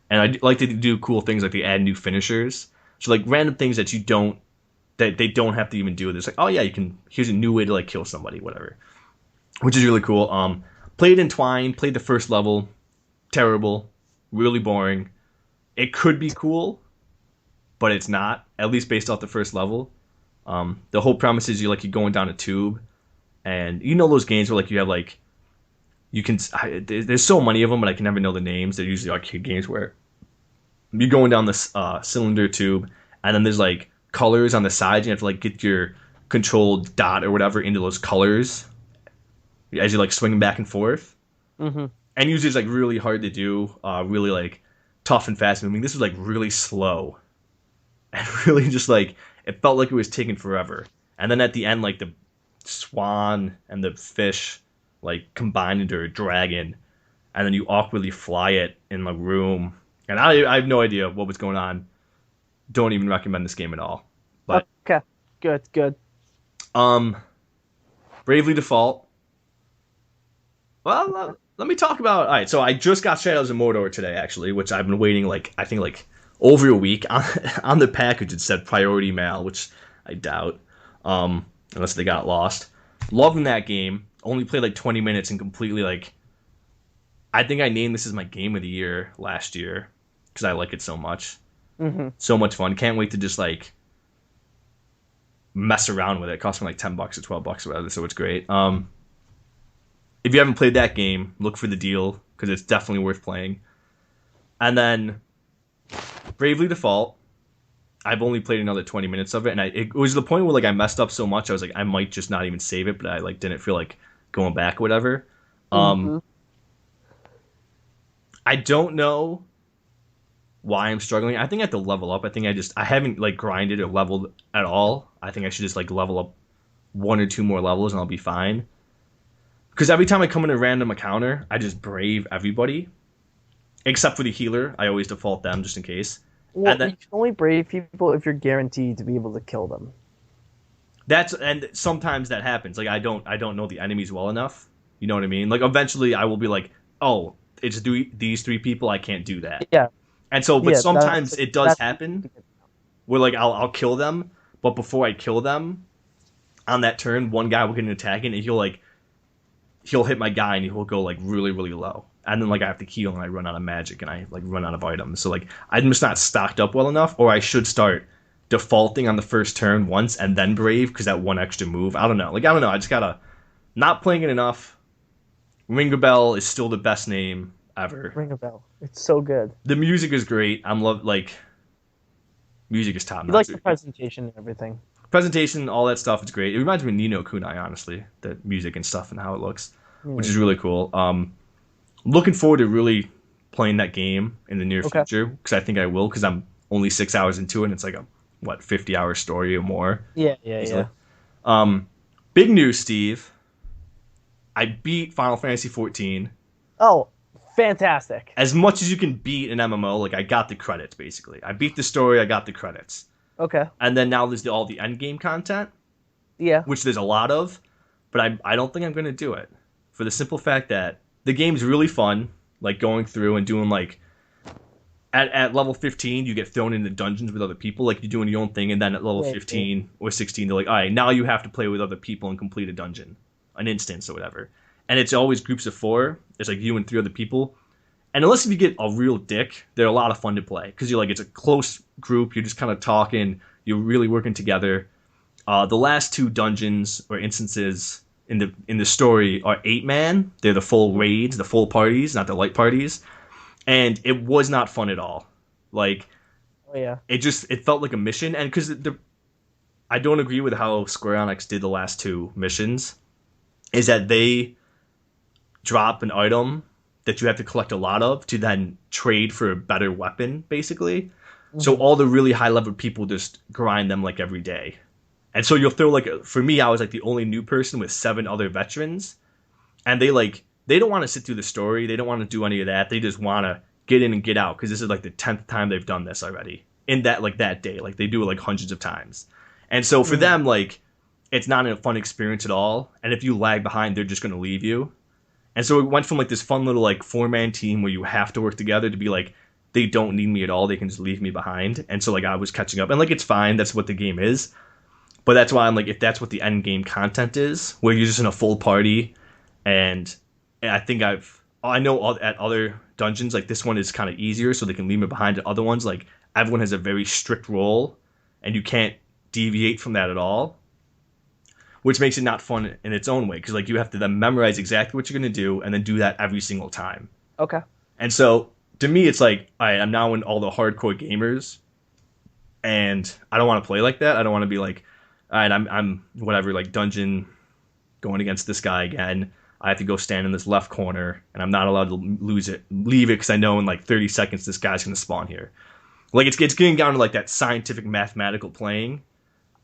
And like to do cool things like they add new finishers. So like random things that you don't that they don't have to even do. It's like, oh yeah, you can. Here's a new way to like kill somebody, whatever, which is really cool. Played Entwine, played the first level, terrible, really boring. It could be cool, but it's not. At least based off the first level. The whole premise is you're going down a tube, and you know those games where like you have like you can. There's so many of them, but I can never know the names. They're usually arcade games where you're going down this cylinder tube, and then there's like colors on the sides. You have to like get your controlled dot or whatever into those colors as you're like swinging back and forth. Hmm. And usually it's like really hard to do, really like tough and fast moving. This was like really slow and really just like it felt like it was taking forever. And then at the end, like the swan and the fish like combined into a dragon, and then you awkwardly fly it in the room. And I have no idea what was going on. Don't even recommend this game at all. But Okay, good, good. um, Bravely Default. Well, let me talk about. All right, so I just got Shadows of Mordor today, actually, which I've been waiting like I think like over a week on on the package. It said priority mail, which I doubt, unless they got lost. Loving that game. Only played like 20 minutes and completely like. I think I named this as my game of the year last year because I like it so much. Hmm. So much fun. Can't wait to just like mess around with it. It cost me like $10 or $12 or whatever, so it's great. If you haven't played that game, look for the deal because it's definitely worth playing. And then Bravely Default. I've only played another 20 minutes of it, and it was the point where like I messed up so much I was like I might just not even save it, but I like didn't feel like going back or whatever. Um, Hmm. I don't know why I'm struggling. I think I have to level up. I haven't like grinded or leveled at all. I think I should just like level up one or two more levels and I'll be fine. Because every time I come in a random encounter, I just brave everybody except for the healer. I always default them just in case. Well, And then you can only brave people if you're guaranteed to be able to kill them. and sometimes that happens. Like I don't know the enemies well enough. You know what I mean? Like eventually I will be like, oh, it's these three people. I can't do that. Yeah, And so, but yeah, sometimes it does that's happen where like I'll kill them, but before I kill them on that turn, one guy will get an attack in and he'll hit my guy and he'll go like really really low, and then like I have to heal and I run out of magic and I like run out of items. So like I'm just not stocked up well enough, or I should start defaulting on the first turn once and then brave because that one extra move. I don't know. Like I don't know. I just gotta not playing it enough. Ring a Bell is still the best name ever. ring a bell. It's so good. The music is great. I'm love like music is top You like notch. the presentation and everything. Presentation, all that stuff is great. It reminds me of Nino Kunai, honestly, the music and stuff and how it looks, which Hmm. is really cool. Looking forward to really playing that game in the near Okay. future because I think I will because I'm only 6 hours into it and it's like a 50-hour story or more Yeah, yeah, easily. yeah. Um, Big news, Steve. I beat Final Fantasy 14 Oh, fantastic. as much as you can beat an MMO. Like I got the credits basically. I beat the story. I got the credits, Okay. and then now there's all the end game content, Yeah. which there's a lot of, but I don't think I'm going to do it for the simple fact that the game's really fun, like going through and doing like at level 15 you get thrown into dungeons with other people, like you're doing your own thing, and then at level Yeah, yeah. 15 or 16 they're like, all right, now you have to play with other people and complete a dungeon, an instance or whatever, and it's always groups of four. It's like you and three other people, and unless if you get a real dick, they're a lot of fun to play because you're like it's a close group, you're just kind of talking, you're really working together. The last two dungeons or instances in the story are 8-man. They're the full raids, the full parties, not the light parties, and it was not fun at all. Like Oh yeah. it felt like a mission, and because I don't agree with how Square Enix did the last two missions, is that they drop an item that you have to collect a lot of to then trade for a better weapon, basically. So Hmm. all the really high level people just grind them like every day. And so you'll throw like for me, I was like the only new person with 7 other veterans, and they don't want to sit through the story. They don't want to do any of that. They just want to get in and get out because this is like the 10th time they've done this already in that like that day. Like they do it like hundreds of times. And so for them, like it's not a fun experience at all. And if you lag behind, they're just gonna leave you. And so it went from like this fun little like 4-man team where you have to work together to be like they don't need me at all. They can just leave me behind. And so like I was catching up, and like it's fine. That's what the game is. But that's why I'm like, if that's what the end game content is, where you're just in a full party, and I think I know at other dungeons like this one is kind of easier, so they can leave me behind. At other ones, like everyone has a very strict role, and you can't deviate from that at all, which makes it not fun in its own way, because like you have to then memorize exactly what you're going to do and then do that every single time. Okay. And so to me, it's like, all right, I'm now in all the hardcore gamers, and I don't want to play like that. I don't want to be like, all right, I'm whatever, like dungeon going against this guy again. I have to go stand in this left corner, and I'm not allowed to leave it, because I know in like 30 seconds this guy's going to spawn here. Like it's getting down to like that scientific mathematical playing,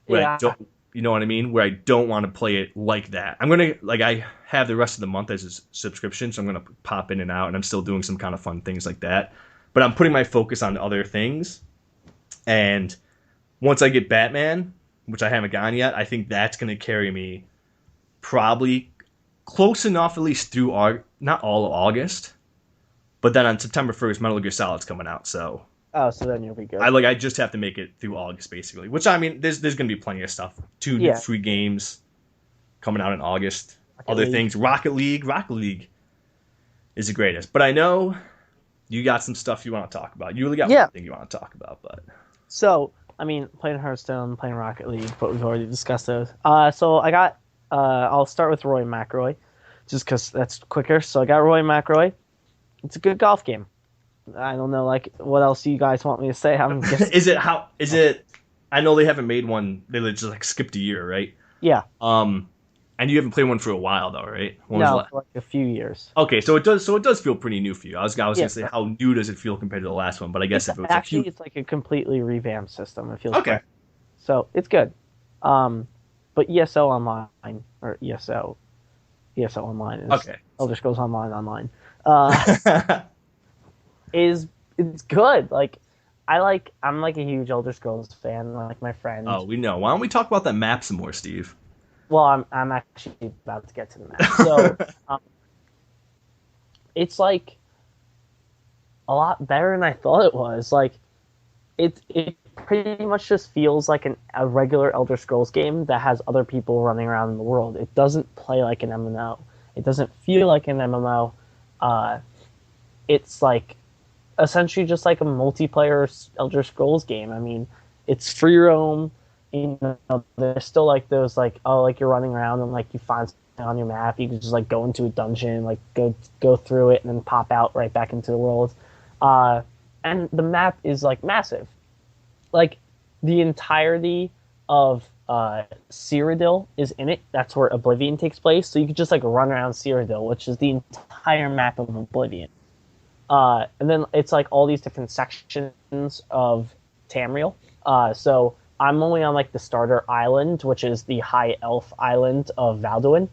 where Yeah. I don't, you know what I mean? Where I don't want to play it like that. I'm gonna like I have the rest of the month as a subscription, so I'm gonna pop in and out, and I'm still doing some kind of fun things like that. But I'm putting my focus on other things, and once I get Batman, which I haven't gotten yet, I think that's gonna carry me probably close enough, at least through not all of August, but then on September 1st, Metal Gear Solid's coming out, so. Oh, so then you'll be good. I just have to make it through August basically, which I mean, there's going to be plenty of stuff. 2 new free games coming out in August. Other things, Rocket League is the greatest. But I know you got some stuff you want to talk about. You really got one thing you want to talk about, but. So, I mean, playing Hearthstone, playing Rocket League, but we've already discussed those. So I got, I'll start with Roy McIlroy, just because that's quicker. So I got Roy McIlroy. It's a good golf game. I don't know, like, what else you guys want me to say? I'm guessing. Is it? I know they haven't made one. They just like skipped a year, right? Yeah. And you haven't played one for a while though, right? No, for like a few years. Okay, so it does feel pretty new for you. I was gonna say, how new does it feel compared to the last one? But I guess if it was actually, it's like a completely revamped system. It feels okay. Good. So it's good. But ESO Online or ESO Online is okay. Elder Scrolls Online. It's good. Like I'm like a huge Elder Scrolls fan, like my friends. Oh, we know. Why don't we talk about that map some more, Steve? Well, I'm actually about to get to the map. So it's like a lot better than I thought it was. Like it pretty much just feels like a regular Elder Scrolls game that has other people running around in the world. It doesn't play like an MMO. It doesn't feel like an MMO. It's like essentially just like a multiplayer Elder Scrolls game. I mean, it's free roam. You know, there's still like those like, oh, like you're running around and like you find something on your map. You can just like go into a dungeon, like go through it and then pop out right back into the world. And the map is like massive. Like the entirety of Cyrodiil is in it. That's where Oblivion takes place. So you could just like run around Cyrodiil, which is the entire map of Oblivion. And then it's like all these different sections of Tamriel. So I'm only on like the starter island, which is the High Elf Island of Valduin.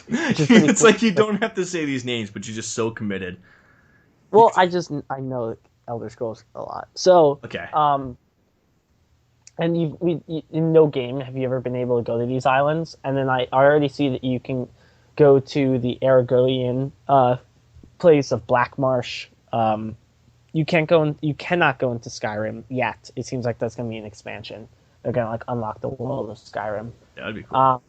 It's cool. Like you don't have to say these names, but you're just so committed. Well, I know Elder Scrolls a lot. So okay. And in no game have you ever been able to go to these islands. And then I already see that you can go to the Aragonian place of Black Marsh. You cannot go into Skyrim yet. It seems like that's going to be an expansion. They're going to like unlock the world of Skyrim. That'd be cool.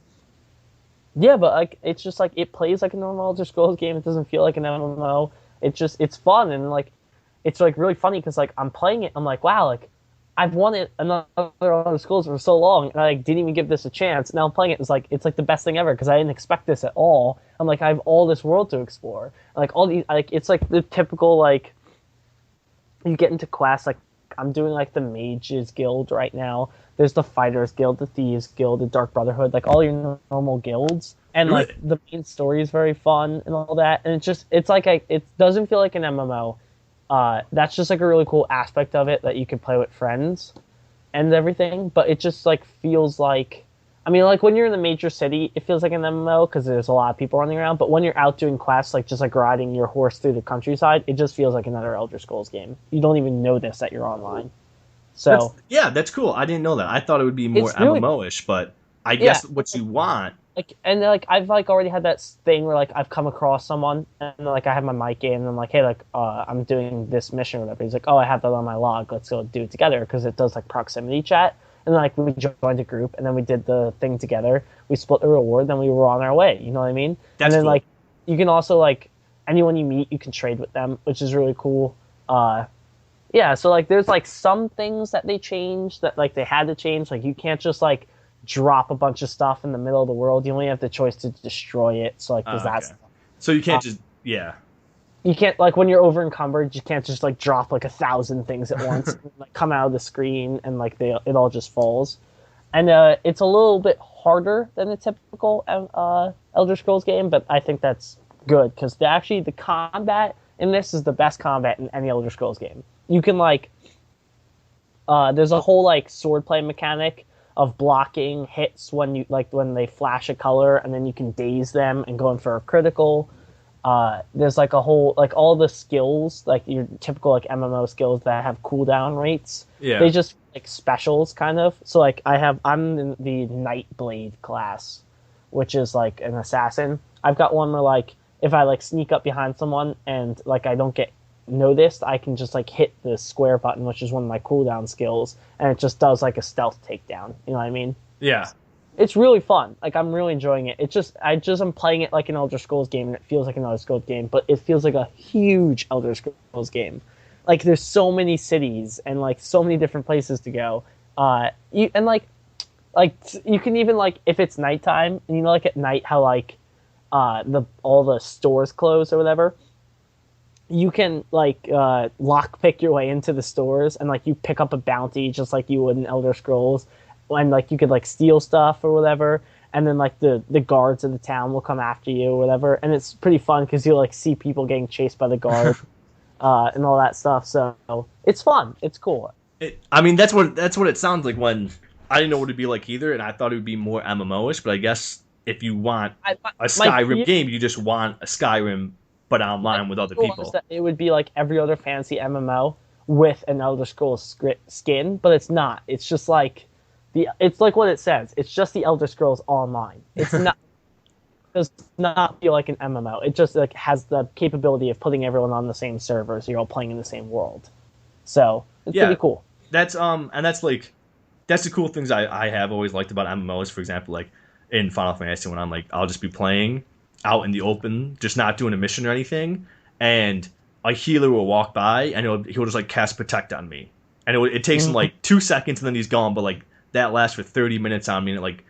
Yeah, but like it's just like it plays like a normal Elder Scrolls game. It doesn't feel like an MMO. It's fun and like it's like really funny because like I'm playing it. I'm like, wow, like I've wanted another Elder Scrolls for so long, and I like, didn't even give this a chance. Now I'm playing it. It's like the best thing ever because I didn't expect this at all. I'm like, I have all this world to explore. Like all these, like it's like the typical like you get into quests. Like I'm doing like the Mages Guild right now. There's the Fighters Guild, the Thieves Guild, the Dark Brotherhood, like all your normal guilds. And like the main story is very fun and all that. And it's like it doesn't feel like an MMO. That's just like a really cool aspect of it that you can play with friends and everything. But it just like feels like, I mean, like when you're in the major city, it feels like an MMO because there's a lot of people running around. But when you're out doing quests, like just like riding your horse through the countryside, it just feels like another Elder Scrolls game. You don't even notice that you're online. So That's cool. I didn't know that. I thought it would be more it's really MMO-ish, but I yeah. guess what you want. Like and like I've like already had that thing where like I've come across someone and like I have my mic in and I'm like, hey, like I'm doing this mission or whatever. He's like, oh, I have that on my log. Let's go do it together because it does like proximity chat. And then, like we joined a group and then we did the thing together. We split the reward. Then we were on our way. You know what I mean? And That's then cool. like you can also like anyone you meet, you can trade with them, which is really cool. Yeah. So like there's like some things that they changed that like they had to change. Like you can't just like drop a bunch of stuff in the middle of the world. You only have the choice to destroy it. So like there's that Okay. stuff. So you can't just yeah. You can't like when you're over encumbered, you can't just like drop like 1,000 things at once, and, like come out of the screen and like it all just falls. And it's a little bit harder than a typical Elder Scrolls game, but I think that's good because the combat in this is the best combat in any Elder Scrolls game. You can like there's a whole like swordplay mechanic of blocking hits when you like when they flash a color, and then you can daze them and go in for a critical. There's like a whole like all the skills like your typical like MMO skills that have cooldown rates. Yeah. They just like specials kind of. So like I'm in the Nightblade class, which is like an assassin. I've got one where like if I like sneak up behind someone and like I don't get noticed, I can just like hit the square button, which is one of my cooldown skills, and it just does like a stealth takedown. You know what I mean? Yeah. It's really fun. Like I'm really enjoying it. I'm playing it like an Elder Scrolls game, and it feels like an Elder Scrolls game, but it feels like a huge Elder Scrolls game. Like there's so many cities and like so many different places to go. You can even like if it's nighttime, and you know like at night how like all the stores close or whatever. You can like lock pick your way into the stores and like you pick up a bounty just like you would in Elder Scrolls, and like you could like steal stuff or whatever, and then like the guards of the town will come after you or whatever, and it's pretty fun because you'll like see people getting chased by the guard and all that stuff. So it's fun. It's cool. I mean that's what it sounds like when I didn't know what it'd be like either, and I thought it would be more MMO-ish. But I guess if you want a Skyrim game, you just want a Skyrim but online with other people. That it would be like every other fantasy MMO with an Elder Scrolls skin, but it's not. It's just like it's like what it says. It's just the Elder Scrolls Online. It's not. Does not feel like an MMO. It just like has the capability of putting everyone on the same server, so you're all playing in the same world. So it's pretty cool. That's that's the cool things I have always liked about MMOs. For example, like in Final Fantasy, when I'm like I'll just be playing out in the open, just not doing a mission or anything, and a healer will walk by and he'll just like cast Protect on me, and it takes him like 2 seconds and then he's gone, but like that lasts for 30 minutes on me, and it like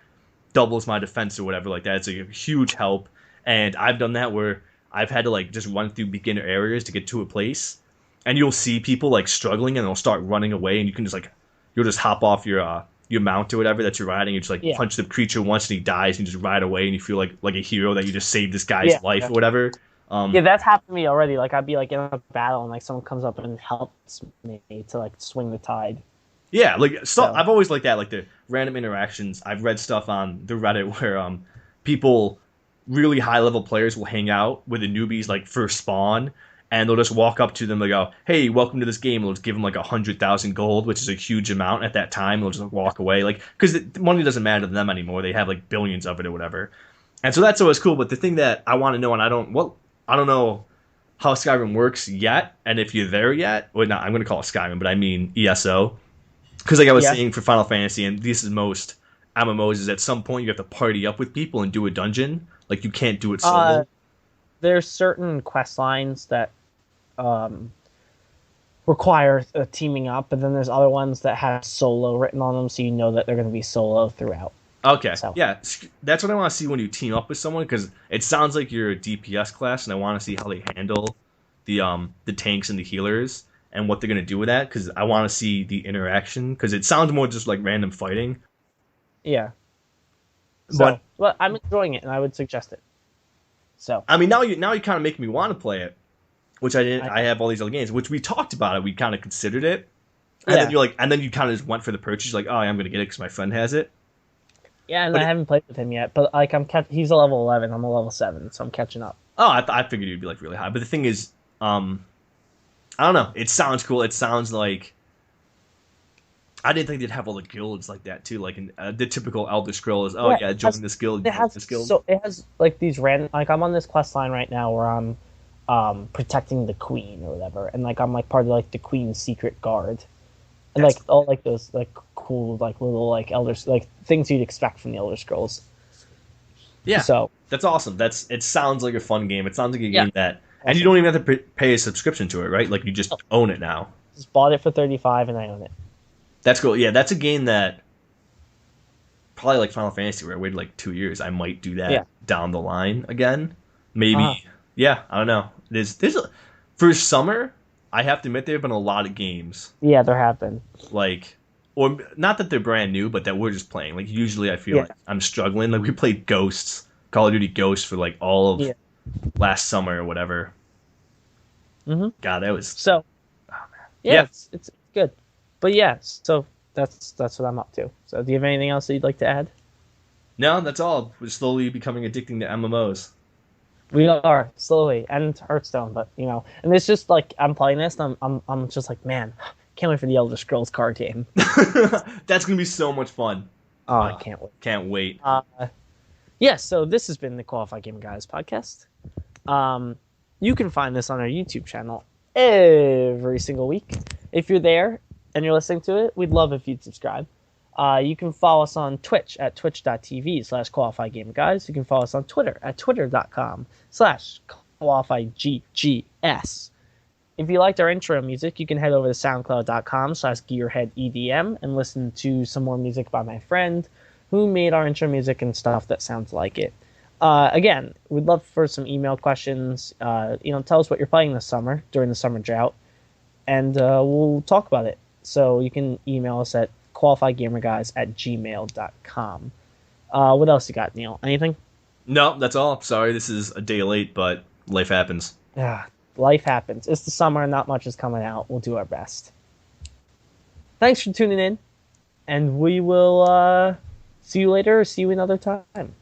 doubles my defense or whatever like that. It's a huge help, and I've done that where I've had to like just run through beginner areas to get to a place, and you'll see people like struggling and they'll start running away, and you can just like you'll just hop off your mount or whatever that you're riding. You just like punch the creature once and he dies, and you just ride away, and you feel like a hero that you just saved this guy's life or whatever. That's happened to me already. Like I'd be like in a battle and like someone comes up and helps me to like swing the tide. Yeah, like stuff. I've always liked that, like the random interactions. I've read stuff on the Reddit where people, really high level players, will hang out with the newbies like first spawn, and they'll just walk up to them and go, "Hey, welcome to this game." They'll just give them like 100,000 gold, which is a huge amount at that time. They'll just like, walk away, like because the money doesn't matter to them anymore. They have like billions of it or whatever, and so that's always cool. But the thing that I want to know, and I don't know how Skyrim works yet, and if you're there yet, or not, I'm going to call it Skyrim, but I mean ESO. Because like I was saying for Final Fantasy, and this is most MMOs, is at some point you have to party up with people and do a dungeon. Like you can't do it solo. There's certain quest lines that require teaming up, but then there's other ones that have solo written on them, so you know that they're going to be solo throughout. Okay, yeah, that's what I want to see when you team up with someone, because it sounds like you're a DPS class, and I want to see how they handle the tanks and the healers, and what they're going to do with that, because I want to see the interaction, because it sounds more just like random fighting. Yeah. So, but I'm enjoying it, and I would suggest it. So I mean, now you kind of make me want to play it, which I didn't. I have all these other games, which we talked about it. We kind of considered it, and then you're like, and then you kind of just went for the purchase, like, oh, yeah, I'm going to get it because my friend has it. Yeah, and But I haven't played with him yet, but like he's a level 11, I'm a level 7, so I'm catching up. oh, I figured you'd be like really high. But the thing is, um, I don't know. It sounds cool. It sounds like I didn't think they'd have all the guilds like that too. Like in, the typical Elder Scrolls. Oh Yeah, yeah, join this guild, it join has this guild. it has like these random, like I'm on this quest line right now where I'm protecting the queen or whatever, and like I'm like part of like the queen's secret guard, and like That's all like those like cool like little like like things you'd expect from the Elder Scrolls. yeah, So that's awesome. That's it. Sounds like a fun game. It sounds like a yeah, game that, and you awesome. don't even have to pay a subscription to it, right? Like you just Oh, own it now. just bought it for 35 and I own it. That's cool. Yeah, that's a game that probably like Final Fantasy, where I waited like 2 years. I might do Yeah. that down the line again. Maybe. Uh-huh. Yeah, I don't know. There's a, for summer. I have to admit there have been a lot of games Yeah, there have been. like, or not that they're brand new, but that we're just playing. Like usually, I feel Yeah. like I'm struggling. Like we played Ghosts, Call of Duty Ghosts for like all of Yeah. last summer or whatever. Hmm. God, that was So yeah, yeah. it's good. But yeah, so that's what I'm up to. So do you have anything else that you'd like to add? No, that's all. We're slowly becoming addicting to MMOs. We are slowly, and Hearthstone, but you know, and it's just like I'm playing this, and I'm just like, man, can't wait for the Elder Scrolls card game. That's gonna be so much fun. Oh, I can't wait. Can't wait. Yeah, so this has been the Qualified Gamer Guys podcast. You can find this on our YouTube channel every single week. If you're there and you're listening to it, we'd love if you'd subscribe. You can follow us on Twitch at twitch.tv/Qualified Gamer Guys. You can follow us on Twitter at twitter.com/QualifiedGGS. If you liked our intro music, you can head over to soundcloud.com/gearheadedm and listen to some more music by my friend who made our intro music and stuff that sounds like it. Again, we'd love for some email questions. Tell us what you're playing this summer during the summer drought, and we'll talk about it. So you can email us at qualifiedgamerguys@gmail.com. What else you got, Neil? Anything? No, that's all. Sorry, this is a day late, but life happens. Yeah, life happens. It's the summer, not much is coming out. We'll do our best. Thanks for tuning in, and we will see you later or see you another time.